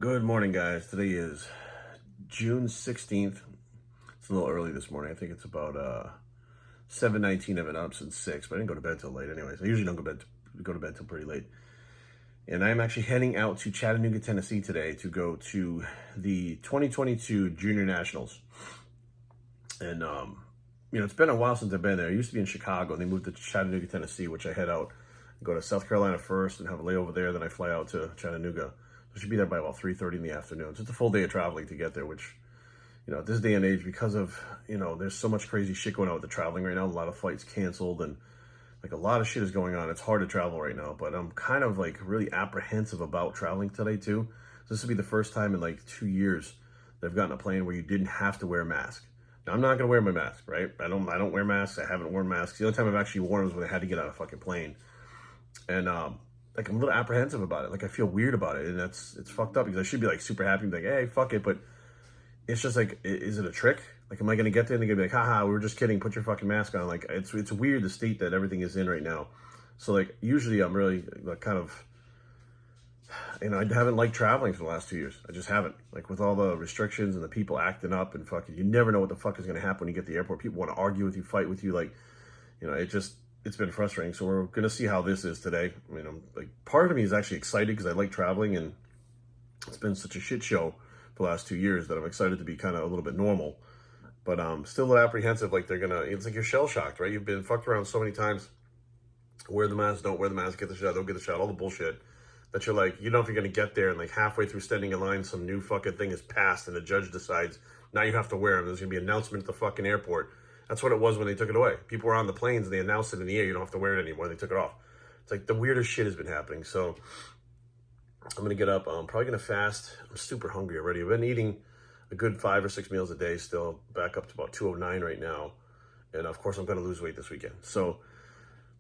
Good morning, guys. Today is June 16th. It's a little early this morning. I think it's about 7:19. I've been up since 6, but I didn't go to bed till late anyways. I usually don't go to bed till pretty late. And I'm actually heading out to Chattanooga, Tennessee today to go to the 2022 Junior Nationals. And it's been a while since I've been there. I used to be in Chicago, and they moved to Chattanooga, Tennessee, which I head out, go to South Carolina first and have a layover there, then I fly out to Chattanooga. I should be there by about 3:30 in the afternoon. So it's a full day of traveling to get there, which, at this day and age, because of, there's so much crazy shit going on with the traveling right now. A lot of flights canceled and like a lot of shit is going on. It's hard to travel right now, but I'm kind of like really apprehensive about traveling today too. So this will be the first time in like 2 years that I've gotten a plane where you didn't have to wear a mask. Now I'm not gonna wear my mask, right? I don't wear masks. I haven't worn masks. The only time I've actually worn was when I had to get on a fucking plane. And like I'm a little apprehensive about it. Like I feel weird about it, and it's fucked up because I should be like super happy, and be like, hey, fuck it. But it's just like, is it a trick? Like, am I gonna get there and they're gonna be like, haha, we were just kidding. Put your fucking mask on. Like it's weird the state that everything is in right now. So like usually I'm really like kind of, I haven't liked traveling for the last 2 years. I just haven't. Like with all the restrictions and the people acting up and fucking, you never know what the fuck is gonna happen when you get to the airport. People want to argue with you, fight with you. Like, it's been frustrating. So we're going to see how this is today. I mean, I'm like, part of me is actually excited because I like traveling and it's been such a shit show for the last 2 years that I'm excited to be kind of a little bit normal. But still a little apprehensive. Like it's like you're shell shocked, right? You've been fucked around so many times. Wear the mask, don't wear the mask, get the shot, don't get the shot, all the bullshit. That you're like, you know if you're going to get there and like halfway through standing in line, some new fucking thing is passed and the judge decides now you have to wear them. There's going to be an announcement at the fucking airport. That's what it was when they took it away. People were on the planes and they announced it in the air. You don't have to wear it anymore. They took it off. It's like the weirdest shit has been happening. So I'm going to get up. I'm probably going to fast. I'm super hungry already. I've been eating a good 5 or 6 meals a day still, back up to about 209 right now. And of course, I'm going to lose weight this weekend. So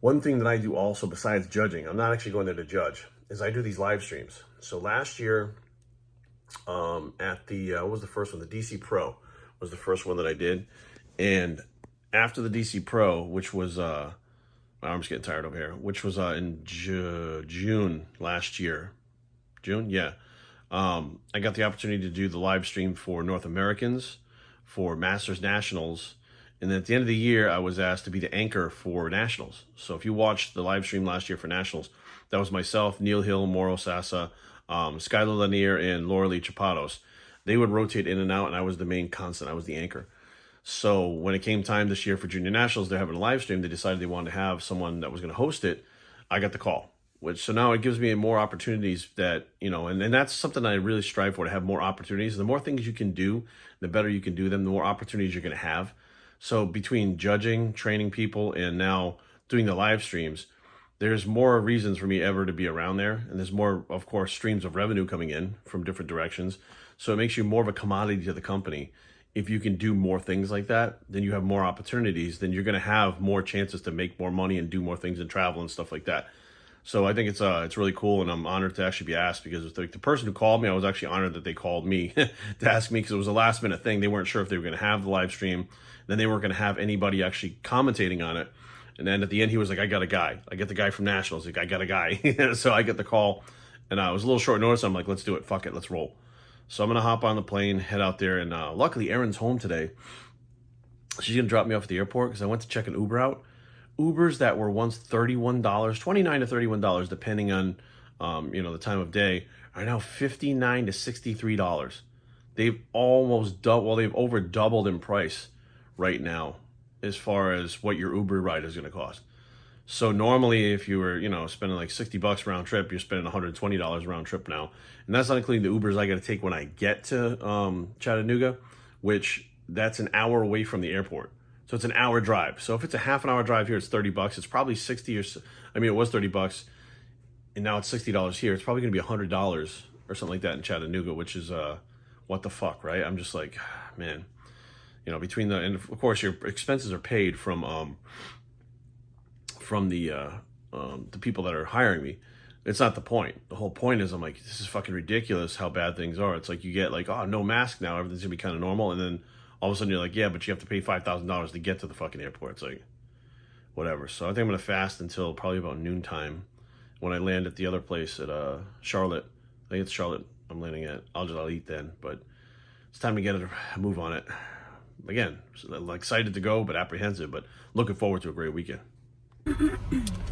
one thing that I do also besides judging, I'm not actually going there to judge, is I do these live streams. So last year at the, what was the first one? The DC Pro was the first one that I did. And after the DC Pro, which was, my arm's getting tired over here, which was in June last year. June? Yeah. I got the opportunity to do the live stream for North Americans, for Masters Nationals. And then at the end of the year, I was asked to be the anchor for Nationals. So if you watched the live stream last year for Nationals, that was myself, Neil Hill, Mauro Sassa, Skylar Lanier, and Laura Lee Chapados. They would rotate in and out, and I was the main constant. I was the anchor. So when it came time this year for Junior Nationals, they're having a live stream. They decided they wanted to have someone that was going to host it. I got the call, so now it gives me more opportunities that, and that's something I really strive for, to have more opportunities. The more things you can do, the better you can do them, the more opportunities you're going to have. So between judging, training people, and now doing the live streams, there's more reasons for me ever to be around there. And there's more, of course, streams of revenue coming in from different directions. So it makes you more of a commodity to the company. If you can do more things like that, then you have more opportunities, then you're going to have more chances to make more money and do more things and travel and stuff like that. So I think it's really cool, and I'm honored to actually be asked, because the person who called me, I was actually honored that they called me to ask me, because it was a last minute thing. They weren't sure if they were going to have the live stream. Then they weren't going to have anybody actually commentating on it. And then at the end, he was like, I got a guy. I get the guy from Nationals. Like, I got a guy. So I get the call, and I was a little short notice. I'm like, let's do it. Fuck it. Let's roll. So I'm going to hop on the plane, head out there, and luckily Erin's home today. She's going to drop me off at the airport because I went to check an Uber out. Ubers that were once $31, $29 to $31, depending on, the time of day, are now $59 to $63. They've almost they've over doubled in price right now as far as what your Uber ride is going to cost. So normally if you were, spending like $60 round trip, you're spending $120 round trip now. And that's not including the Ubers I got to take when I get to Chattanooga, which that's an hour away from the airport. So it's an hour drive. So if it's a half an hour drive here, it's $30. It's probably it was $30 and now it's $60 here. It's probably going to be $100 or something like that in Chattanooga, which is, what the fuck, right? I'm just like, man, and of course your expenses are paid from the people that are hiring me. It's not the point. The whole point is I'm like, this is fucking ridiculous how bad things are. It's like you get like, oh, no mask now, everything's gonna be kind of normal, and then all of a sudden you're like, yeah, but you have to pay $5,000 to get to the fucking airport. It's like, whatever. So I think I'm gonna fast until probably about noontime when I land at the other place at Charlotte. I think it's Charlotte. I'm landing at. I'll eat then, but it's time to get a move on it. Again, excited to go, but apprehensive, but looking forward to a great weekend.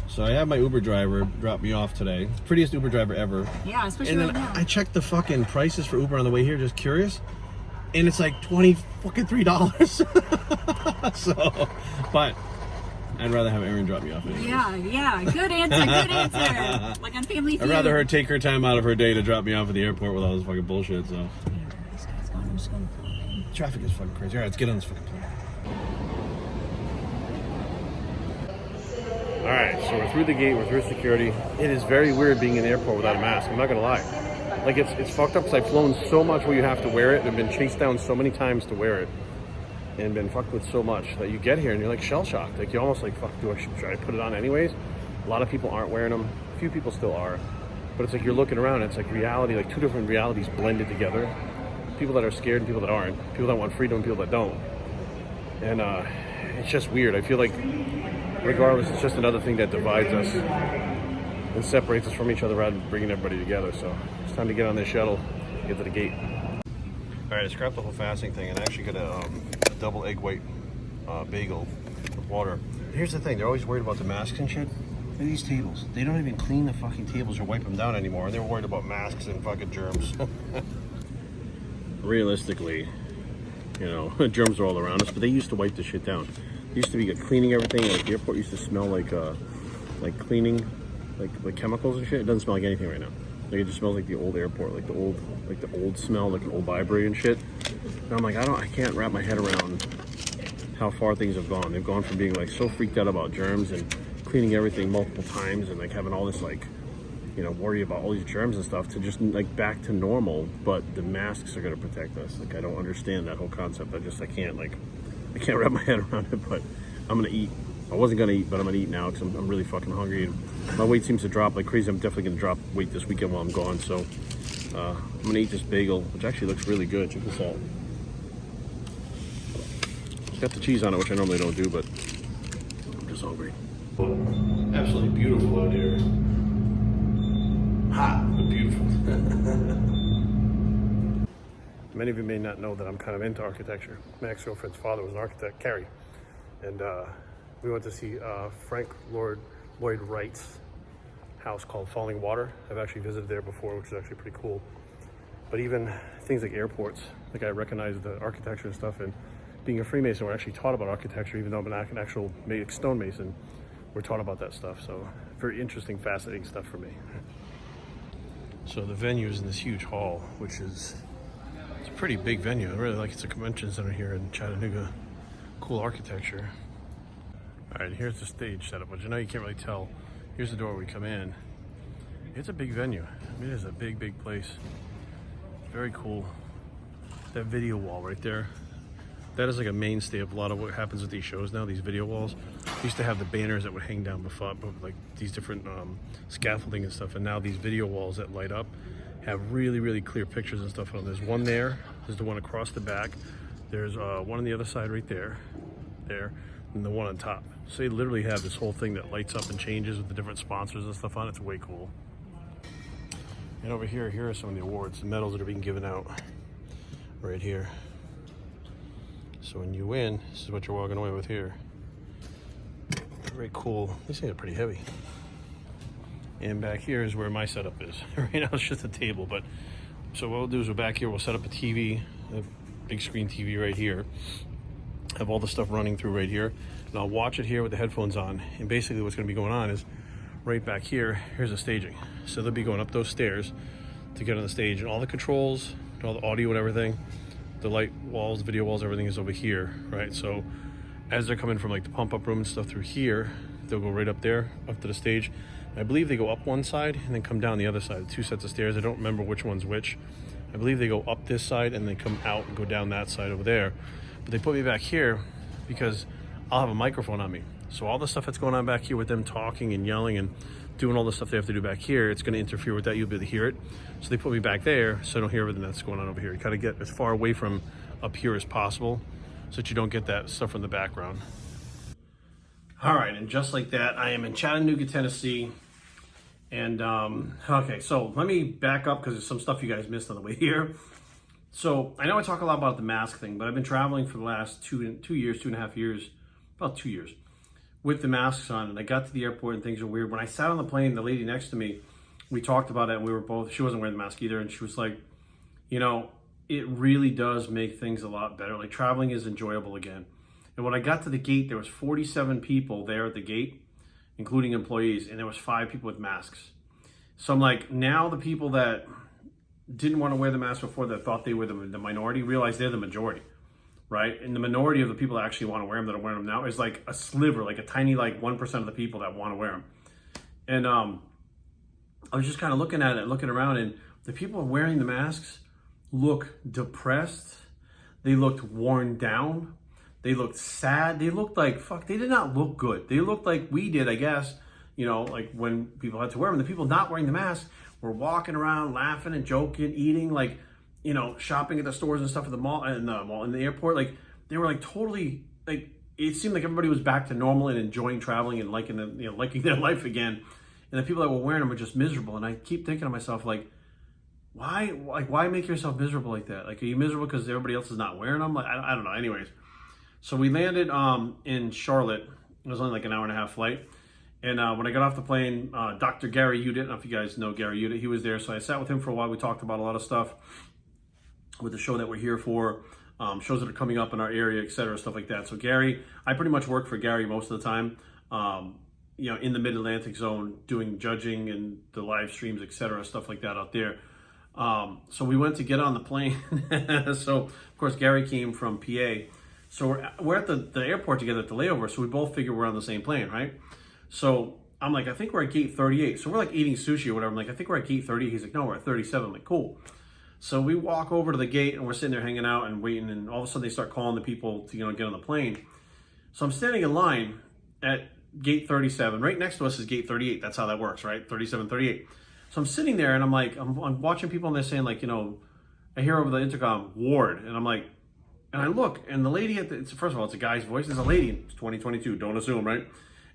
So I have my Uber driver drop me off today. Prettiest Uber driver ever. Yeah, especially and then right now. I checked the fucking prices for Uber on the way here, just curious. And it's like $23. So, but I'd rather have Erin drop me off. Anyways. Yeah. Good answer. Like on Family Feud. I'd rather her take her time out of her day to drop me off at the airport with all this fucking bullshit, so. This guy's gone. I'm just going. Traffic is fucking crazy. All right, let's get on this fucking plane. All right, so we're through the gate, we're through security. It is very weird being in the airport without a mask. I'm not gonna lie. Like it's fucked up because I've flown so much where you have to wear it. I've been chased down so many times to wear it, and been fucked with so much that you get here and you're like shell shocked. Like you're almost like, fuck, should I put it on anyways? A lot of people aren't wearing them. A few people still are, but it's like you're looking around. And it's like reality, like two different realities blended together. People that are scared and people that aren't. People that want freedom and people that don't. And it's just weird. I feel like regardless, it's just another thing that divides us and separates us from each other rather than bringing everybody together. So it's time to get on this shuttle, get to the gate. All right, I scrapped the whole fasting thing and I actually got a double egg white bagel with water. Here's the thing, they're always worried about the masks and shit. Look at these tables. They don't even clean the fucking tables or wipe them down anymore. They're worried about masks and fucking germs. Realistically, you know, germs are all around us, but they used to wipe this shit down. It used to be cleaning everything. Like the airport used to smell like cleaning, like chemicals and shit. It doesn't smell like anything right now. Like it just smells like the old airport, like the old smell, like an old library and shit. And I'm like, I can't wrap my head around how far things have gone. They've gone from being like so freaked out about germs and cleaning everything multiple times and like having all this like, you know, worry about all these germs and stuff to just like back to normal. But the masks are gonna protect us. Like I don't understand that whole concept. I can't wrap my head around it, but I'm gonna eat. I wasn't gonna eat, but I'm gonna eat now because I'm really fucking hungry. And my weight seems to drop like crazy. I'm definitely gonna drop weight this weekend while I'm gone. So I'm gonna eat this bagel, which actually looks really good. Check this out. It's got the cheese on it, which I normally don't do, but I'm just hungry. Absolutely beautiful out here. Hot, but beautiful. Many of you may not know that I'm kind of into architecture. My ex-girlfriend's father was an architect, Carrie. And we went to see Frank Lloyd Wright's house called Falling Water. I've actually visited there before, which is actually pretty cool. But even things like airports, like I recognize the architecture and stuff, and being a Freemason, we're actually taught about architecture, even though I'm an actual stonemason, we're taught about that stuff. So very interesting, fascinating stuff for me. So the venue is in this huge hall, which is, it's a pretty big venue. I really like it. It's a convention center here in Chattanooga. Cool architecture. All right, here's the stage setup, which I know you can't really tell. Here's the door we come in. It's a big venue. I mean, it is a big, big place. Very cool. That video wall right there. That is like a mainstay of a lot of what happens with these shows now, these video walls. We used to have the banners that would hang down before, like these different scaffolding and stuff, and now these video walls that light up have really, really clear pictures and stuff on them. There's one there, there's the one across the back, there's one on the other side right there, and the one on top. So they literally have this whole thing that lights up and changes with the different sponsors and stuff on it. It's way cool. And over here are some of the awards, the medals that are being given out right here. So when you win, this is what you're walking away with here. Very cool. These things are pretty heavy. And back here is where my setup is. Right now it's just a table, but so what we'll do is we're back here, we'll set up a TV, a big screen TV right here. Have all the stuff running through right here. And I'll watch it here with the headphones on. And basically what's gonna be going on is right back here, here's the staging. So they'll be going up those stairs to get on the stage, and all the controls, all the audio and everything, the light walls, video walls, everything is over here, right? So as they're coming from like the pump up room and stuff through here, they'll go right up there, up to the stage. I believe they go up one side and then come down the other side, 2 sets of stairs. I don't remember which one's which. I believe they go up this side and then come out and go down that side over there. But they put me back here because I'll have a microphone on me. So all the stuff that's going on back here with them talking and yelling and doing all the stuff they have to do back here, it's going to interfere with that. You'll be able to hear it. So they put me back there so I don't hear everything that's going on over here. You kind of get as far away from up here as possible so that you don't get that stuff from the background. All right, and just like that, I am in Chattanooga, Tennessee, And okay, so let me back up because there's some stuff you guys missed on the way here. So I know I talk a lot about the mask thing, but I've been traveling for the last 2.5 years, about 2 years, with the masks on. And I got to the airport and things are weird. When I sat on the plane, the lady next to me, we talked about it, and we were both, she wasn't wearing the mask either, and she was like, you know, it really does make things a lot better. Like, traveling is enjoyable again. And when I got to the gate, there was 47 people there at the gate, including employees, and there was 5 people with masks. So I'm like, now the people that didn't want to wear the mask before, that thought they were the minority, realize they're the majority, right? And the minority of the people that actually want to wear them, that are wearing them now, is like a sliver, like a tiny, like 1% of the people that want to wear them. And I was just kind of looking at it, looking around, and the people wearing the masks look depressed. They looked worn down. They looked sad. They looked like, fuck, they did not look good. They looked like we did, I guess, you know, like when people had to wear them. The people not wearing the mask were walking around, laughing and joking, eating, like, you know, shopping at the stores and stuff at the mall, in the airport. Like, they were like totally, like, it seemed like everybody was back to normal and enjoying traveling and liking their life again. And the people that were wearing them were just miserable. And I keep thinking to myself, like, why make yourself miserable like that? Like, are you miserable because everybody else is not wearing them? Like, I don't know. Anyways, so we landed in Charlotte. It was only like an hour and a half flight. And when I got off the plane, Dr. Gary Udit, I don't know if you guys know Gary Udit, he was there. So I sat with him for a while. We talked about a lot of stuff with the show that we're here for, shows that are coming up in our area, et cetera, stuff like that. So Gary, I pretty much work for Gary most of the time, you know, in the Mid-Atlantic zone, doing judging and the live streams, et cetera, stuff like that out there. So we went to get on the plane. So, of course, Gary came from PA. So we're at the airport together at the layover. So we both figure we're on the same plane, right? So I'm like, I think we're at gate 38. So we're like eating sushi or whatever. I'm like, I think we're at gate 30. He's like, no, we're at 37. I'm like, cool. So we walk over to the gate and we're sitting there hanging out and waiting. And all of a sudden they start calling the people to, you know, get on the plane. So I'm standing in line at gate 37. Right next to us is gate 38. That's how that works, right? 37, 38. So I'm sitting there and I'm like, I'm watching people and they're saying, like, you know, I hear over the intercom, Ward. And I'm like, and I look and the lady first of all, it's a guy's voice. There's a lady. It's 2022. Don't assume, right?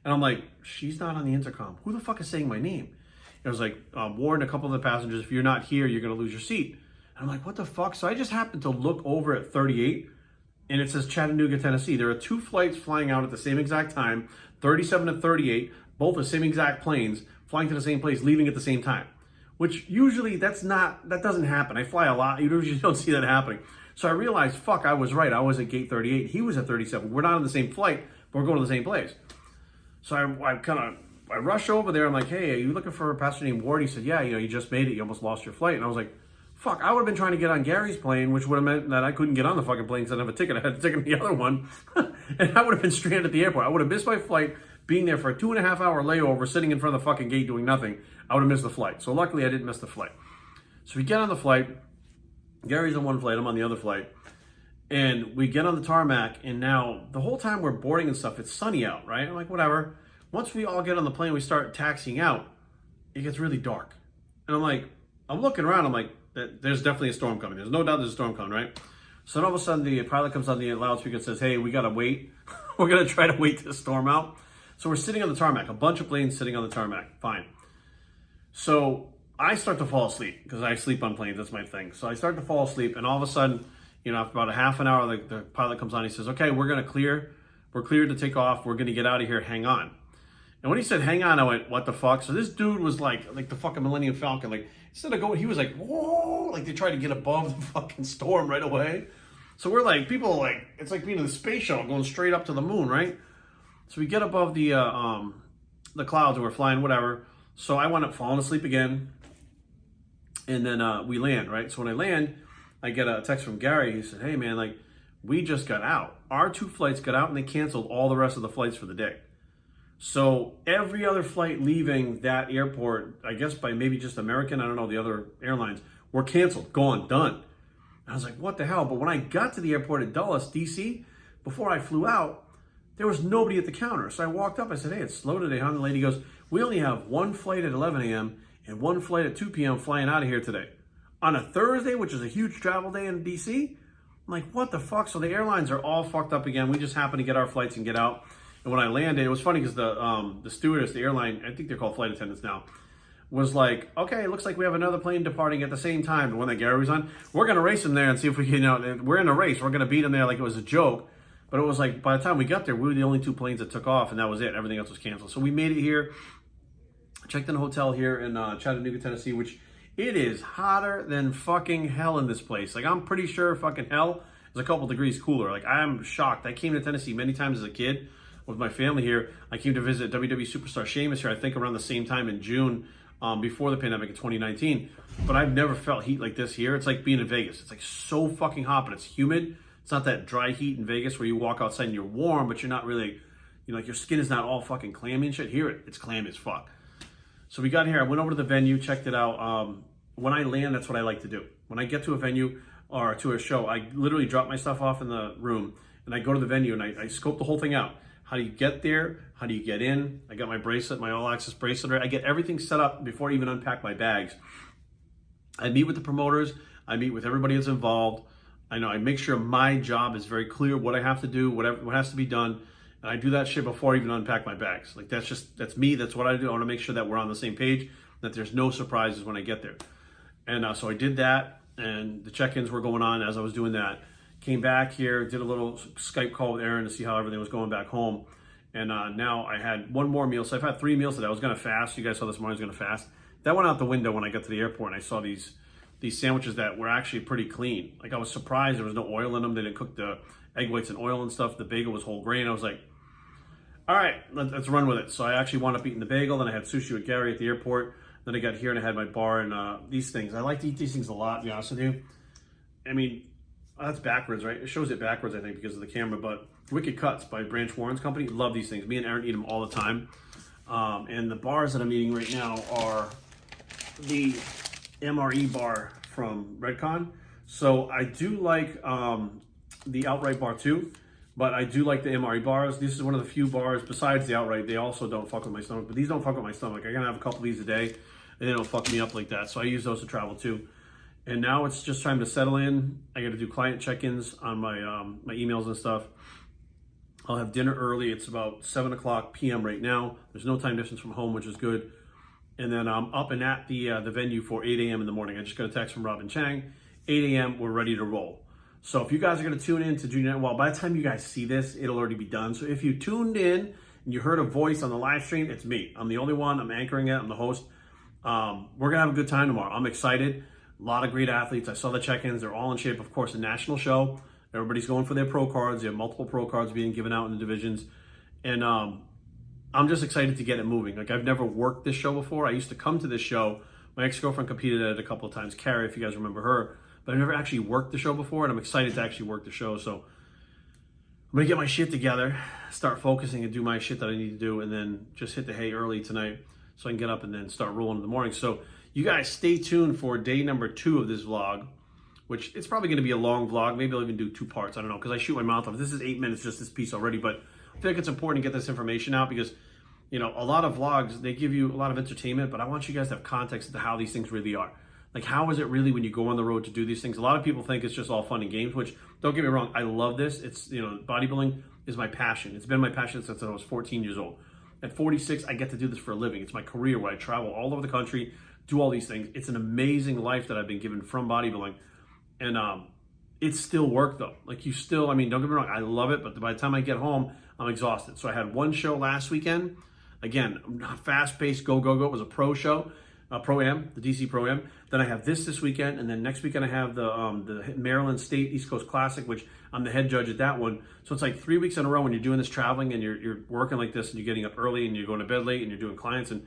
And I'm like, she's not on the intercom. Who the fuck is saying my name? It was like, Ward and a couple of the passengers, if you're not here, you're going to lose your seat. And I'm like, what the fuck? So I just happened to look over at 38 and it says Chattanooga, Tennessee. There are 2 flights flying out at the same exact time, 37 and 38, both the same exact planes, flying to the same place, leaving at the same time. Which usually that doesn't happen. I fly a lot. You usually don't see that happening. So I realized, fuck, I was right. I was at gate 38. He was at 37. We're not on the same flight, but we're going to the same place. So I rush over there. I'm like, hey, are you looking for a passenger named Ward? He said, yeah, you know, you just made it. You almost lost your flight. And I was like, fuck, I would have been trying to get on Gary's plane, which would have meant that I couldn't get on the fucking plane because I didn't have a ticket. I had a ticket on the other one. And I would have been stranded at the airport. I would have missed my flight, being there for a 2.5 hour layover, sitting in front of the fucking gate doing nothing. I would have missed the flight. So luckily I didn't miss the flight. So we get on the flight. Gary's on one flight. I'm on the other flight. And we get on the tarmac. And now the whole time we're boarding and stuff, it's sunny out, right? I'm like, whatever. Once we all get on the plane, we start taxiing out. It gets really dark. And I'm like, I'm looking around. I'm like, there's definitely a storm coming. There's no doubt there's a storm coming, right? So then all of a sudden the pilot comes on the loudspeaker and says, hey, we got to wait. We're going to try to wait this storm out. So we're sitting on the tarmac, a bunch of planes sitting on the tarmac. Fine. So I start to fall asleep because I sleep on planes. That's my thing. So I start to fall asleep, and all of a sudden, you know, after about a half an hour, the pilot comes on. He says, okay, we're going to clear. We're cleared to take off. We're going to get out of here. Hang on. And when he said hang on, I went, what the fuck? So this dude was like the fucking Millennium Falcon. Like, instead of going, he was like, whoa, like they tried to get above the fucking storm right away. So we're like, people are like, it's like being in the space shuttle going straight up to the moon, right? So we get above the clouds and we're flying, whatever. So I wound up falling asleep again. And then we land, right? So when I land, I get a text from Gary. He said, hey man, like we just got out. Our 2 flights got out and they canceled all the rest of the flights for the day. So every other flight leaving that airport, I guess by maybe just American, I don't know, the other airlines, were canceled, gone, done. And I was like, what the hell? But when I got to the airport at Dulles, DC, before I flew out, there was nobody at the counter. So I walked up, I said, hey, it's slow today, huh? And the lady goes, we only have 1 flight at 11 a.m. and 1 flight at 2 p.m. flying out of here today. On a Thursday, which is a huge travel day in DC? I'm like, what the fuck? So the airlines are all fucked up again. We just happened to get our flights and get out. And when I landed, it was funny because the stewardess, the airline, I think they're called flight attendants now, was like, okay, it looks like we have another plane departing at the same time, the one that Gary was on. We're going to race him there and see if we can, we're in a race. We're going to beat him there like it was a joke. But it was like, by the time we got there, we were the only 2 planes that took off, and that was it. Everything else was canceled. So we made it here. Checked in a hotel here in Chattanooga, Tennessee, which it is hotter than fucking hell in this place. Like, I'm pretty sure fucking hell is a couple degrees cooler. Like, I'm shocked. I came to Tennessee many times as a kid with my family here. I came to visit WWE superstar Sheamus here, I think around the same time in June, before the pandemic in 2019. But I've never felt heat like this here. It's like being in Vegas. It's like so fucking hot, but it's humid. It's not that dry heat in Vegas where you walk outside and you're warm, but you're not really, like your skin is not all fucking clammy and shit. Here, it's clammy as fuck. So we got here. I went over to the venue, checked it out. When I land, that's what I like to do. When I get to a venue or to a show, I literally drop my stuff off in the room and I go to the venue and I scope the whole thing out. How do you get there? How do you get in? I got my bracelet, my all-access bracelet. Right? I get everything set up before I even unpack my bags. I meet with the promoters. I meet with everybody that's involved. I make sure my job is very clear, what I have to do, what has to be done. And I do that shit before I even unpack my bags. Like, that's me. That's what I do. I want to make sure that we're on the same page, that there's no surprises when I get there. And so I did that, and the check-ins were going on as I was doing that. Came back here, did a little Skype call with Aaron to see how everything was going back home. And now I had one more meal. So I've had 3 meals today. I was going to fast. You guys saw this morning I was going to fast. That went out the window when I got to the airport, and I saw these sandwiches that were actually pretty clean. Like, I was surprised there was no oil in them. They didn't cook the egg whites in oil and stuff. The bagel was whole grain. I was like, all right, let's run with it. So I actually wound up eating the bagel. Then I had sushi with Gary at the airport. Then I got here and I had my bar and these things. I like to eat these things a lot, to be honest with you. I mean, that's backwards, right? It shows it backwards, I think, because of the camera. But Wicked Cuts by Branch Warren's company. Love these things. Me and Aaron eat them all the time. And the bars that I'm eating right now are the MRE bar from Redcon. So I do like the Outright bar too, but I do like the MRE bars. This is one of the few bars besides the Outright. They also don't fuck with my stomach, but these don't fuck with my stomach. I can have a couple of these a day and they don't fuck me up like that. So I use those to travel too. And now it's just time to settle in. I got to do client check-ins on my my emails and stuff. I'll have dinner early. It's about 7 o'clock p.m. right now. There's no time difference from home, which is good. And then I'm up and at the venue for 8 a.m. in the morning. I just got a text from Robin Chang. 8 a.m. We're ready to roll. So if you guys are going to tune in to Junior, well, by the time you guys see this, it'll already be done. So if you tuned in and you heard a voice on the live stream, it's me. I'm the only one. I'm anchoring it. I'm the host. We're going to have a good time tomorrow. I'm excited. A lot of great athletes. I saw the check-ins. They're all in shape. Of course, a national show. Everybody's going for their pro cards. They have multiple pro cards being given out in the divisions. And I'm just excited to get it moving. Like, I've never worked this show before. I used to come to this show. My ex-girlfriend competed at it a couple of times. Carrie, if you guys remember her. But I've never actually worked the show before, and I'm excited to actually work the show. So I'm going to get my shit together, start focusing and do my shit that I need to do, and then just hit the hay early tonight so I can get up and then start rolling in the morning. So you guys stay tuned for day number 2 of this vlog, which it's probably going to be a long vlog. Maybe I'll even do 2 parts. I don't know, because I shoot my mouth off. This is 8 minutes, just this piece already, but I feel like it's important to get this information out because, a lot of vlogs, they give you a lot of entertainment, but I want you guys to have context into how these things really are. Like, how is it really when you go on the road to do these things? A lot of people think it's just all fun and games, which, don't get me wrong, I love this. It's, bodybuilding is my passion. It's been my passion since I was 14 years old. At 46, I get to do this for a living. It's my career where I travel all over the country, do all these things. It's an amazing life that I've been given from bodybuilding. And it's still work, though. Like, don't get me wrong, I love it, but by the time I get home, I'm exhausted. So I had one show last weekend. Again, fast-paced, go. It was a pro show. Pro-Am, the DC Pro-Am. Then I have this weekend, and then next weekend I have the Maryland State East Coast Classic, which I'm the head judge at that one. So it's like 3 weeks in a row when you're doing this traveling and you're working like this and you're getting up early and you're going to bed late and you're doing clients, and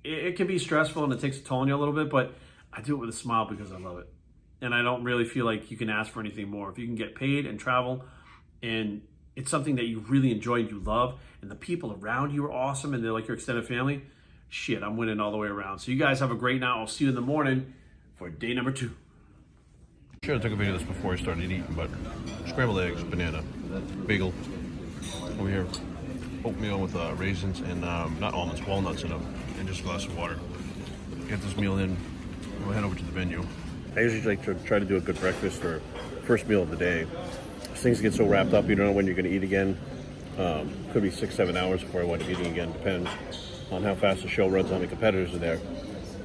it can be stressful and it takes a toll on you a little bit, but I do it with a smile because I love it. And I don't really feel like you can ask for anything more. If you can get paid and travel, and it's something that you really enjoy and you love, and the people around you are awesome and they're like your extended family, shit, I'm winning all the way around. So you guys have a great night. I'll see you in the morning for day number 2. Should have took a video of this before I started eating, but scrambled eggs, banana, bagel, over here, oatmeal with raisins and not almonds, walnuts in them, and just a glass of water. Get this meal in, we'll head over to the venue. I usually like to try to do a good breakfast or first meal of the day. Things get so wrapped up, you don't know when you're going to eat again. Could be 6-7 hours before I wind up eating again, depends on how fast the show runs, how many competitors are there.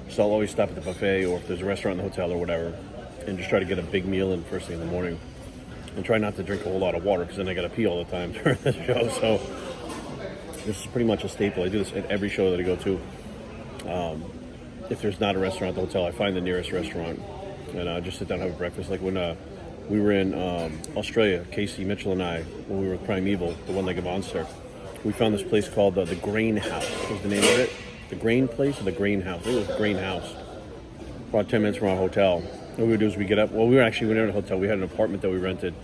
So I'll always stop at the buffet, or if there's a restaurant in the hotel or whatever, and just try to get a big meal in first thing in the morning. And try not to drink a whole lot of water, because then I got to pee all the time during the show. So this is pretty much a staple. I do this at every show that I go to. If there's not a restaurant at the hotel, I find the nearest restaurant and just sit down and have a breakfast. Like when we were in Australia, Casey Mitchell and I, when we were with Primeval, the one-legged monster, we found this place called the Grain House. Was the name of it? The Grain Place or the Grain House? I think it was the Grain House. About 10 minutes from our hotel. What we would do is we get up. Well, we were in a hotel. We had an apartment that we rented.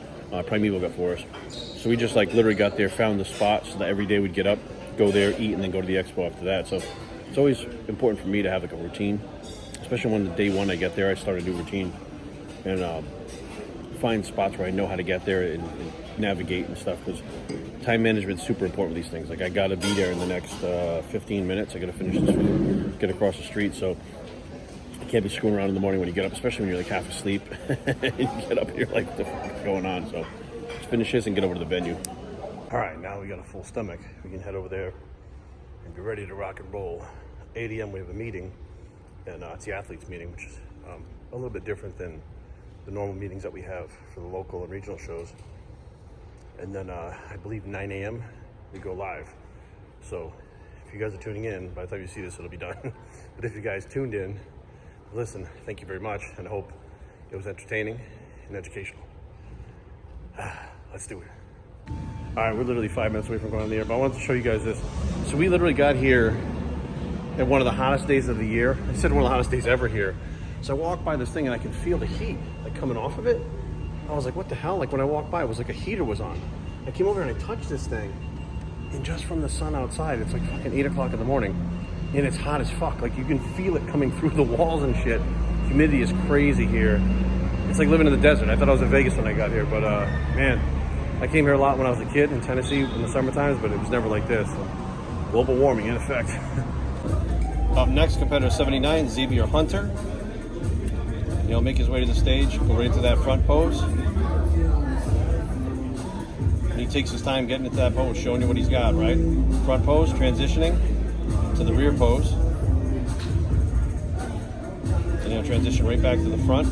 Primeval got for us. So we just like literally got there, found the spot, so that every day we'd get up, go there, eat, and then go to the expo after that. So it's always important for me to have like a routine, especially when the day one I get there, I start a new routine and find spots where I know how to get there and navigate and stuff, because time management is super important with these things. Like I got to be there in the next 15 minutes. I got to finish this food, get across the street. So you can't be screwing around in the morning when you get up, especially when you're like half asleep. And you get up and you're like, what the fuck is going on? So just finish this and get over to the venue. All right, now we got a full stomach. We can head over there and be ready to rock and roll. 8 a.m. we have a meeting, and it's the athletes meeting, which is a little bit different than the normal meetings that we have for the local and regional shows. And then I believe 9 a.m. we go live. So if you guys are tuning in, by the time you see this, it'll be done. But if you guys tuned in, listen, thank you very much, and I hope it was entertaining and educational. Let's do it. All right, we're literally 5 minutes away from going on the air, but I wanted to show you guys this. So we literally got here at one of the hottest days of the year. I said one of the hottest days ever here. So I walked by this thing and I can feel the heat like coming off of it. I was like, what the hell? Like when I walked by, it was like a heater was on. I came over and I touched this thing, and just from the sun outside, it's like fucking 8 o'clock in the morning, and it's hot as fuck. Like you can feel it coming through the walls and shit. Humidity is crazy here. It's like living in the desert. I thought I was in Vegas when I got here, but man, I came here a lot when I was a kid in Tennessee in the summer times, but it was never like this. So, global warming in effect. Up next, competitor 79, Xavier Hunter. He'll make his way to the stage, go right into that front pose. And he takes his time getting into that pose, showing you what he's got, right? Front pose, transitioning to the rear pose. And he'll transition right back to the front.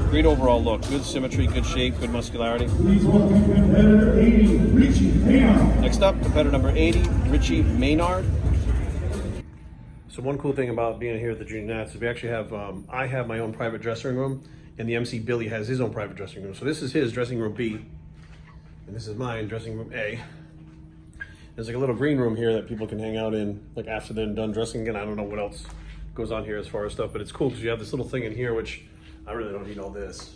Great overall look, good symmetry, good shape, good muscularity. Please welcome competitor 80, Richie Maynard. Next up, competitor number 80, Richie Maynard. So one cool thing about being here at the Junior Nats is we actually have, I have my own private dressing room, and the MC Billy has his own private dressing room. So this is his dressing room B, and this is mine, dressing room A. There's like a little green room here that people can hang out in, like after they're done dressing again. I don't know what else goes on here as far as stuff, but it's cool because you have this little thing in here, which I really don't need all this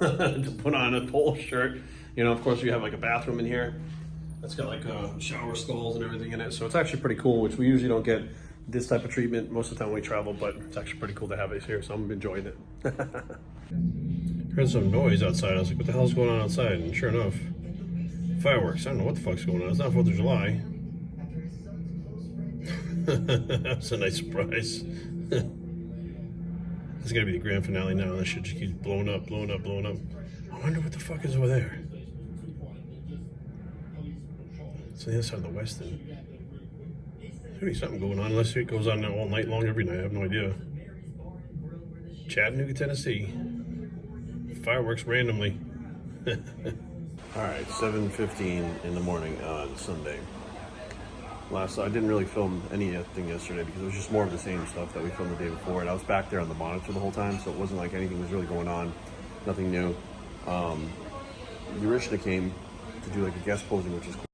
to put on a polo shirt. You know, of course, you have like a bathroom in here that's got like shower stalls and everything in it. So it's actually pretty cool, which we usually don't get this type of treatment most of the time when we travel, but it's actually pretty cool to have it here, so I'm enjoying it. Heard some noise outside. I was like, what the hell's going on outside? And sure enough, fireworks. I don't know what the fuck's going on. It's not 4th of July. That's a nice surprise. It's gonna be the grand finale now. That shit just keeps blowing up, blowing up, blowing up. I wonder what the fuck is over there. It's on the other side of the west end. There's something going on, unless it goes on all night long every night. I have no idea. Chattanooga, Tennessee. Fireworks randomly. All right, 7:15 in the morning on Sunday. I didn't really film anything yesterday because it was just more of the same stuff that we filmed the day before, and I was back there on the monitor the whole time, so it wasn't like anything was really going on, nothing new. Yurishna came to do like a guest posing, which is cool.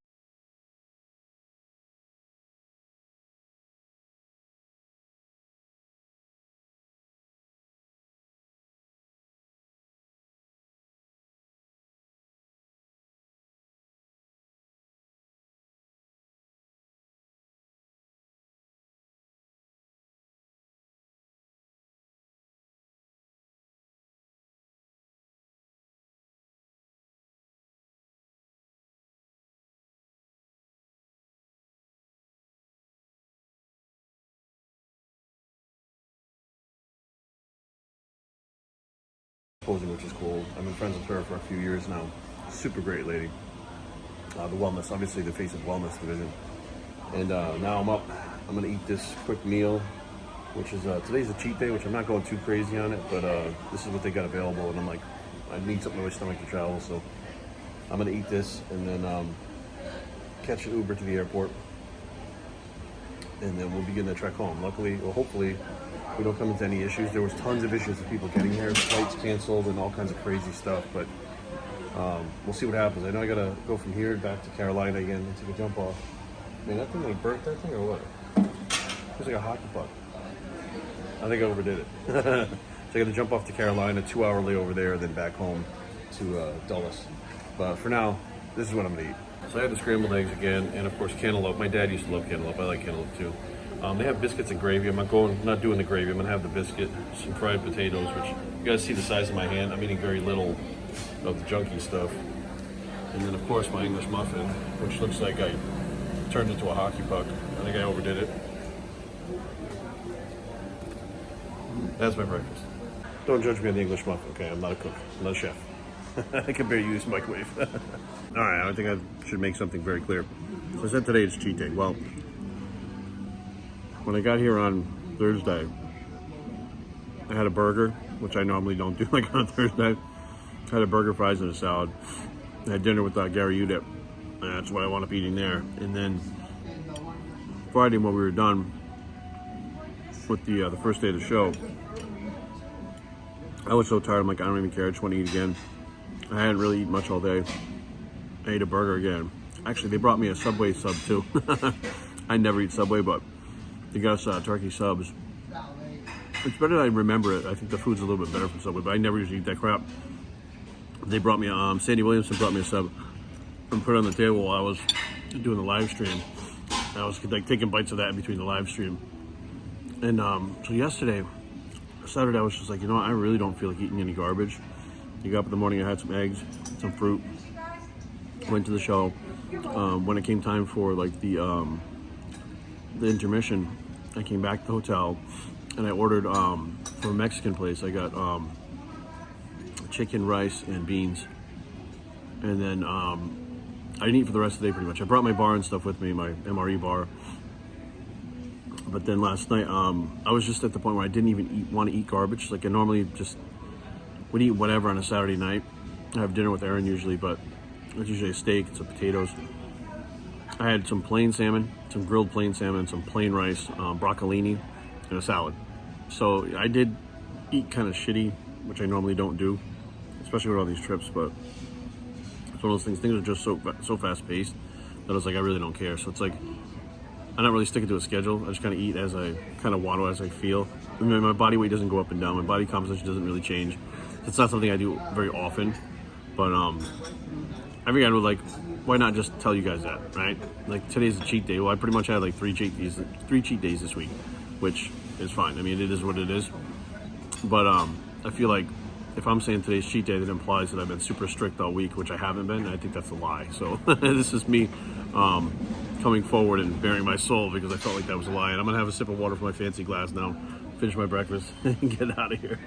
Posing, which is cool. I've been friends with her for a few years now. Super great lady. The wellness, obviously the face of wellness division. And now I'm up I'm gonna eat this quick meal, which is today's a cheat day, which I'm not going too crazy on it, but this is what they got available, and I'm like, I need something in my stomach to travel, so I'm gonna eat this and then catch an Uber to the airport, and then we'll begin the trek home. Luckily, or hopefully, we don't come into any issues. There was tons of issues with people getting here, flights canceled, and all kinds of crazy stuff, but we'll see what happens. I know I gotta go from here back to Carolina again and take a jump off. Man, that thing like burnt that thing or what? It was like a hockey puck. I think I overdid it. So I gotta jump off to Carolina, 2-hour layover there, then back home to Dulles. But for now, this is what I'm gonna eat. So I had the scrambled eggs again, and of course cantaloupe. My dad used to love cantaloupe. I like cantaloupe too. They have biscuits and gravy. I'm not doing the gravy. I'm gonna have the biscuit, some fried potatoes, which you guys see the size of my hand. I'm eating very little of the junky stuff. And then of course my English muffin, which looks like I turned into a hockey puck. I think I overdid it. That's my breakfast. Don't judge me on the English muffin, okay? I'm not a cook. I'm not a chef. I can barely use the microwave. All right, I think I should make something very clear. So I said today is cheat day. Well, when I got here on Thursday, I had a burger, which I normally don't do like on Thursday. I had a burger, fries, and a salad. I had dinner with Gary Udip, and that's what I wound up eating there. And then Friday, when we were done with the first day of the show, I was so tired. I'm like, I don't even care. I just want to eat again. I hadn't really eaten much all day. I ate a burger again. Actually, they brought me a Subway sub too. I never eat Subway, but they got us turkey subs. It's better than I remember it. I think the food's a little bit better from Subway, but I never usually eat that crap. They brought me Sandy Williamson brought me a sub and put it on the table while I was doing the live stream. I was like taking bites of that in between the live stream. And so yesterday, Saturday, I was just like, you know what? I really don't feel like eating any garbage. You got up in the morning, I had some eggs, some fruit, went to the show. When it came time for like the intermission, I came back to the hotel and I ordered from a Mexican place. I got chicken, rice, and beans. And then I didn't eat for the rest of the day pretty much. I brought my bar and stuff with me, my MRE bar. But then last night, I was just at the point where I didn't even want to eat garbage. Like I normally just would eat whatever on a Saturday night. I have dinner with Aaron usually, but it's usually a steak and some potatoes. I had some plain salmon, some grilled plain salmon, some plain rice, broccolini, and a salad. So I did eat kind of shitty, which I normally don't do, especially with all these trips, but it's one of those things. Things are just so fast paced that I was like, I really don't care. So it's like, I'm not really sticking to a schedule. I just kind of eat as I kind of want to, as I feel. I mean, my body weight doesn't go up and down. My body composition doesn't really change. It's not something I do very often, but I figured I would like, why not just tell you guys that, right? Like today's a cheat day. Well, I pretty much had like three cheat days this week, which is fine. I mean, it is what it is. But I feel like if I'm saying today's cheat day, that implies that I've been super strict all week, which I haven't been. And I think that's a lie. So this is me coming forward and bearing my soul because I felt like that was a lie. And I'm gonna have a sip of water from my fancy glass now, finish my breakfast, and get out of here.